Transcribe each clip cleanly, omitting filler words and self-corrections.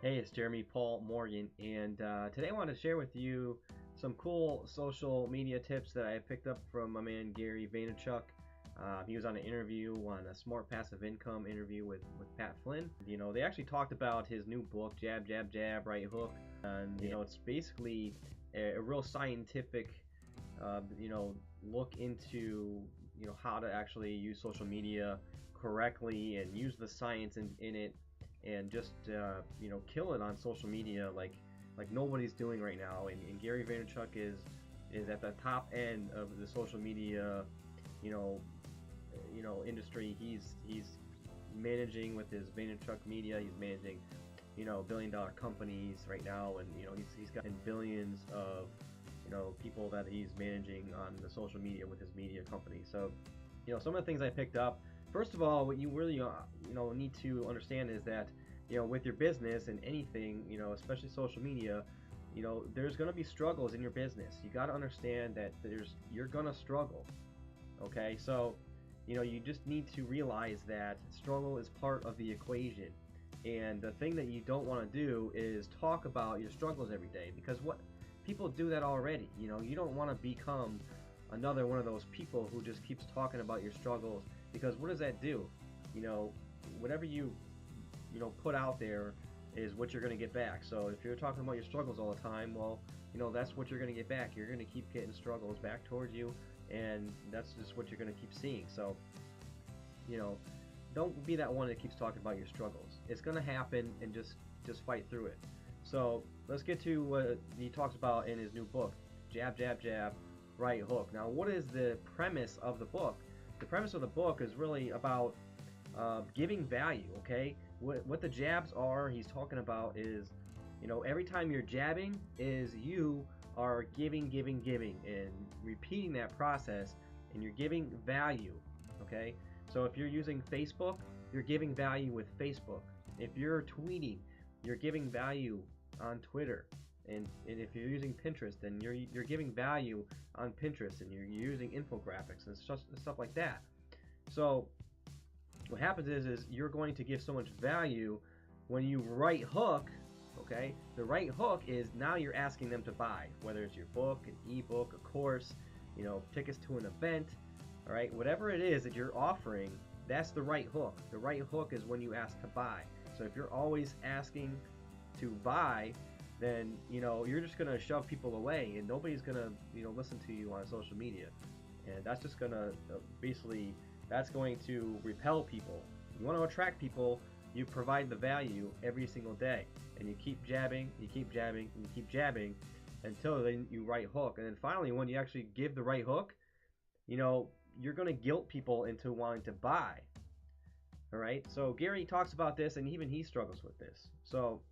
Hey, it's Jeremy Paul Morgan, and today I want to share with you some cool social media tips that I picked up from my man Gary Vaynerchuk. He was on an interview on a Smart Passive Income interview with Pat Flynn. They actually talked about his new book, Jab, Jab, Jab, Right Hook, and it's basically a real scientific, look into how to actually use social media correctly and use the science in it and just kill it on social media like nobody's doing right now. And Gary Vaynerchuk is at the top end of the social media you know industry. He's managing with his Vaynerchuk Media. He's managing billion-dollar companies right now, and he's got billions of people that he's managing on the social media with his media company. So some of the things I picked up. First of all, what you really need to understand is that with your business and anything, especially social media, there's going to be struggles in your business. You got to understand that you're going to struggle. Okay, so you just need to realize that struggle is part of the equation. And the thing that you don't want to do is talk about your struggles every day, because what people do that already. You don't want to become another one of those people who just keeps talking about your struggles, because what does that do? Whatever you put out there is what you're going to get back. So if you're talking about your struggles all the time, well, that's what you're going to get back. You're going to keep getting struggles back towards you, and that's just what you're going to keep seeing. So don't be that one that keeps talking about your struggles. It's going to happen, and just fight through it. So let's get to what he talks about in his new book, Jab, Jab, Jab, Right Hook. Now, what is the premise of the book? The premise of the book is really about giving value. Okay, what the jabs are he's talking about is, every time you're jabbing is you are giving, giving, giving, and repeating that process, and you're giving value. Okay, so if you're using Facebook, you're giving value with Facebook. If you're tweeting, you're giving value on Twitter. And if you're using Pinterest, then you're giving value on Pinterest, and you're using infographics and stuff like that. So what happens is you're going to give so much value when you right hook. Okay, the right hook is now you're asking them to buy, whether it's your book, an ebook, a course, tickets to an event. All right, whatever it is that you're offering, that's the right hook. The right hook is when you ask to buy. So if you're always asking to buy, then you're just gonna shove people away, and nobody's gonna listen to you on social media, and that's just gonna basically that's going to repel people. You want to attract people, you provide the value every single day, and you keep jabbing, you keep jabbing, and you keep jabbing until then you right hook. And then finally, when you actually give the right hook, you're going to guilt people into wanting to buy. All right, so Gary talks about this, and even he struggles with this. So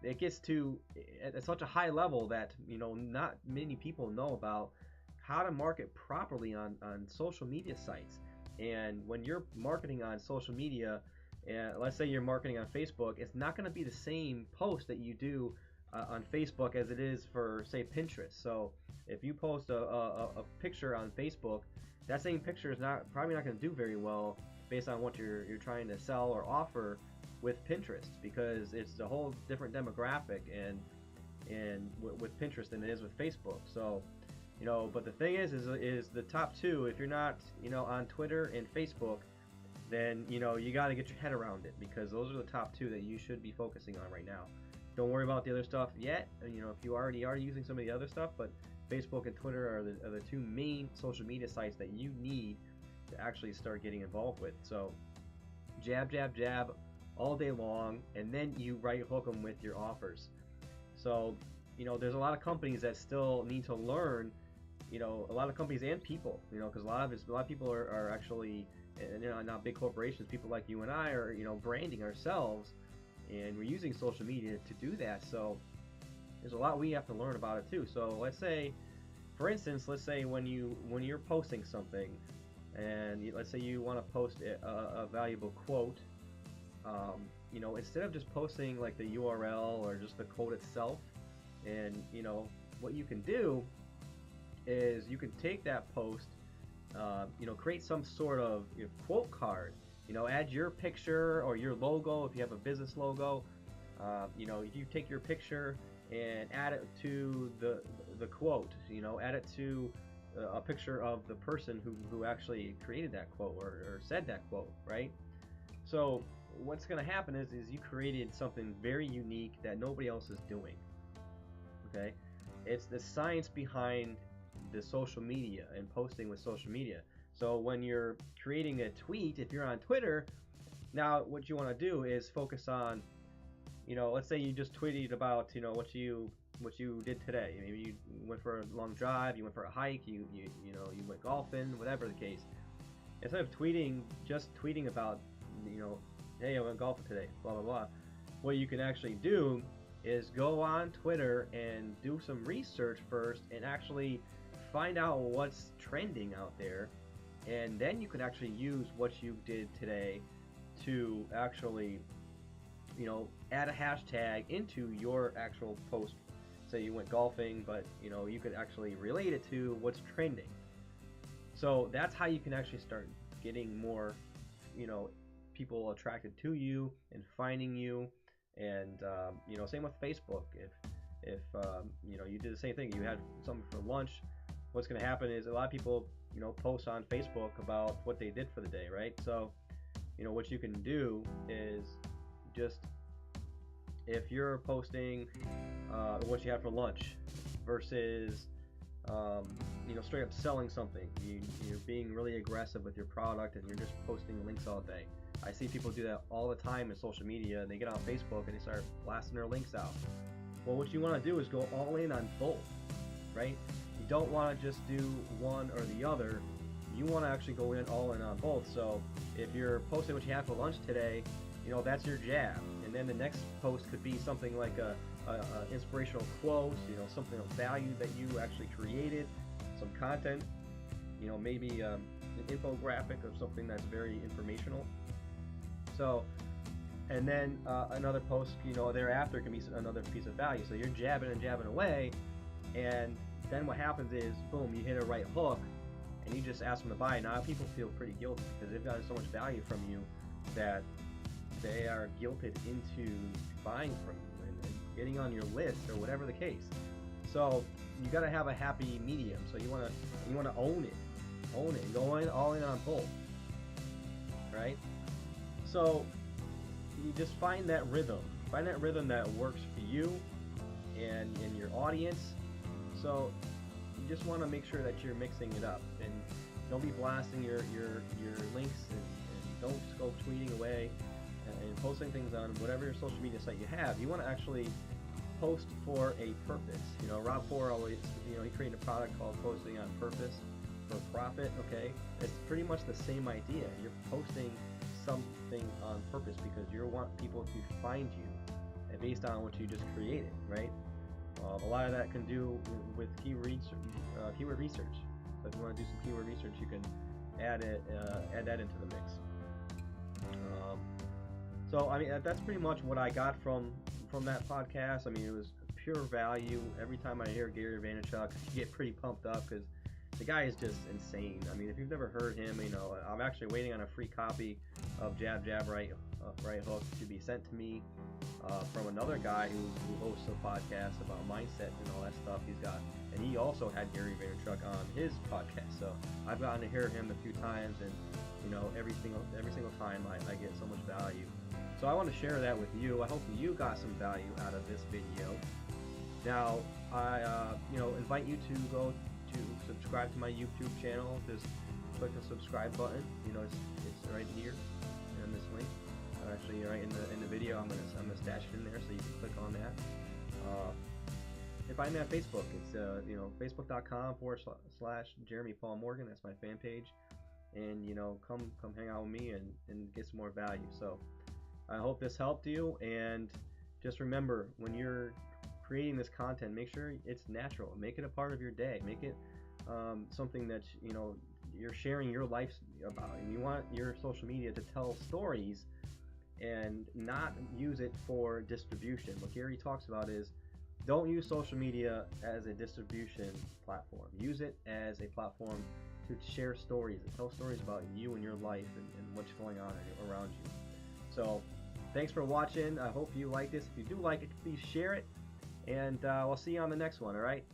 it gets to at such a high level that not many people know about how to market properly on social media sites. And when you're marketing on social media, let's say you're marketing on Facebook, it's not going to be the same post that you do on Facebook as it is for, say, Pinterest. So if you post a picture on Facebook, that same picture is probably not going to do very well based on what you're trying to sell or offer with Pinterest, because it's a whole different demographic and with Pinterest than it is with Facebook. So but the thing is the top two. If you're not on Twitter and Facebook, then you got to get your head around it, because those are the top two that you should be focusing on right now. Don't worry about the other stuff yet. If you already are using some of the other stuff, but Facebook and Twitter are the two main social media sites that you need to actually start getting involved with. So jab, jab, jab all day long, and then you right hook them with your offers. So there's a lot of companies that still need to learn. A lot of companies and people, because a lot of people are actually, not big corporations. People like you and I are, branding ourselves, and we're using social media to do that. So there's a lot we have to learn about it too. So let's say, for instance, when you're posting something, and let's say you want to post a valuable quote, instead of just posting like the URL or just the quote itself, and what you can do is you can take that post, create some sort of quote card, add your picture or your logo if you have a business logo, You take your picture and add it to the quote. Add it to a picture of the person who actually created that quote or said that quote, right? So what's going to happen is you created something very unique that nobody else is doing. Okay, it's the science behind the social media and posting with social media. So when you're creating a tweet, if you're on Twitter, now what you want to do is focus on, let's say you just tweeted about, what you did today. Maybe you went for a long drive, you went for a hike, you went golfing, whatever the case. Instead of tweeting about, hey, I went golfing today, blah blah blah. What you can actually do is go on Twitter and do some research first and actually find out what's trending out there, and then you can actually use what you did today to actually add a hashtag into your actual post. Say you went golfing, but you could actually relate it to what's trending. So that's how you can actually start getting more people attracted to you and finding you. And same with Facebook. If you did the same thing, you had something for lunch, what's going to happen is a lot of people post on Facebook about what they did for the day, right? So what you can do is just, if you're posting what you had for lunch versus straight up selling something, you're being really aggressive with your product and you're just posting links all day. I see people do that all the time in social media, and they get on Facebook and they start blasting their links out. Well, what you want to do is go all in on both, right? You don't want to just do one or the other. You want to actually go all in on both. So if you're posting what you had for lunch today, that's your jab. And then the next post could be something like a inspirational quote, something of value that you actually created, some content, maybe an infographic of something that's very informational. So, and then another post, thereafter can be another piece of value. So you're jabbing and jabbing away, and then what happens is, boom, you hit a right hook, and you just ask them to buy. Now people feel pretty guilty because they've gotten so much value from you that they are guilted into buying from you and getting on your list or whatever the case. So you got to have a happy medium. So you want to own it, going all in on both, right? So you just find that rhythm that works for you and your audience. So you just want to make sure that you're mixing it up, and don't be blasting your links, and don't just go tweeting away and posting things on whatever your social media site you have. You want to actually post for a purpose. Rob Ford always, he created a product called Posting on Purpose for Profit. Okay, it's pretty much the same idea. You're posting something on purpose because you want people to find you based on what you just created, right? A lot of that can do with keyword research. So if you want to do some keyword research, you can add that into the mix. So I mean, that's pretty much what I got from that podcast. I mean, it was pure value. Every time I hear Gary Vaynerchuk, I get pretty pumped up because the guy is just insane. I mean, if you've never heard him, I'm actually waiting on a free copy of Jab Jab Right Hook to be sent to me from another guy who hosts a podcast about mindset and all that stuff. And he also had Gary Vaynerchuk on his podcast. So I've gotten to hear him a few times, and every single time I get so much value. So I want to share that with you. I hope you got some value out of this video. Now I invite you to go to subscribe to my YouTube channel. Just click the subscribe button. It's right here in this link. Actually, right in the video, I'm gonna stash it in there so you can click on that. And find me on Facebook. It's facebook.com/Jeremy Paul Morgan. That's my fan page. And come hang out with me and get some more value. So I hope this helped you. And just remember, when you're creating this content, make sure it's natural. Make it a part of your day. Make it something that you're sharing your life about, and you want your social media to tell stories and not use it for distribution. What Gary talks about is, don't use social media as a distribution platform. Use it as a platform to share stories and tell stories about you and your life and what's going on around you. So Thanks for watching. I hope you like this. If you do like it, please share it. And we'll see you on the next one, all right?